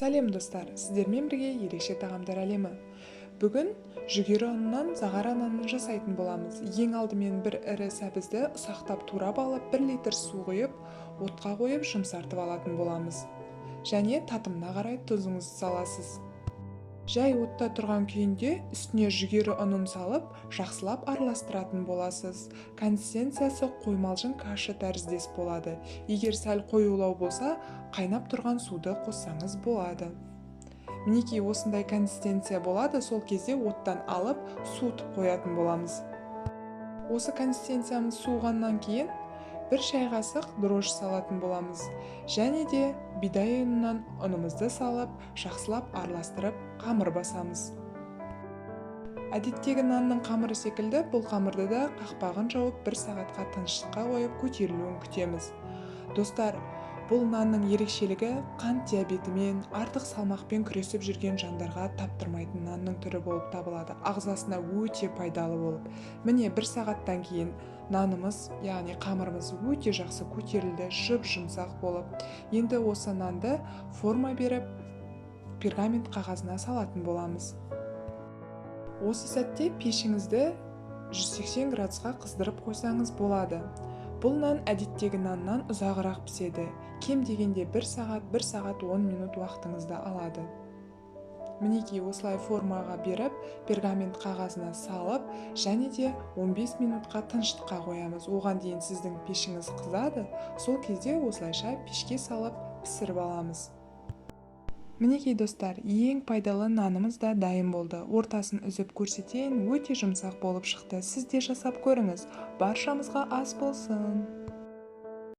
Сәлем достар, сіздермен бірге ерекше тағамдар әлемі. Бүгін жүгері ұнынан зағара нанын жасайтын боламыз. Ең алдымен бір ірі сәбізді ұсақтап турап алып 1 литр су құйып, отқа қойып жұмсартып алатын боламыз. Және татымына қарай тұзыңызды саласыз. Жай отта тұрған күйінде үстіне жүгері ұнын салып, жақсылап араластыратын боласыз. Консистенциясы қоймалжың каша тәріздес болады. Егер сәл қоюлау болса, қайнап тұрған суды қоссаңыз болады. Мінекей осындай консистенция болады, сол кезде оттан алып, суытып қоятын боламыз. Осы консистенциямыз суығаннан кейін 1 шай қасық дрожж салатын боламыз. Және де бидай ұнынан ұнымызды салып, жақсылап араластырып, қамыр басамыз. Әдеттегі нанның қамыры секілді бұл қамырды да қақпағын жауып 1 сағатқа тыныштыққа қойып көтерілуін күтеміз. Достар, бұл нанның ерекшелігі қант диабетімен, артық салмақпен күресіп жүрген жандарға таптырмайтын нанның түрі болып табылады. Ағзасына өте пайдалы болып. Міне 1 сағаттан кейін нанымыз, яғни қамырымыз өте жақсы көтерілді, жұп-жұмсақ болып. Енді осы нанды форма беріп, пергамент қағазына салатын боламыз. Осы сәтте пешіңізді 180 градусқа қыздырып қойсаңыз болады. Бұл нан әдеттегі наннан ұзағырақ піседі. Кем дегенде 1 сағат 10 минут уақытыңызды алады. Мінекей осылай формаға беріп, пергамент қағазына салып, және де 15 минутқа тыныштыққа қоямыз. Оған дейін сіздің пешіңіз қызады, сол кезде осылайша пешке салып пісіріп аламыз. Мінекей достар, ең пайдалы нанымыз да дайын болды. Ортасын үзіп көрсетейін, өте жұмсақ болып шықты. Сіз де жасап көріңіз. Баршамызға ас болсын.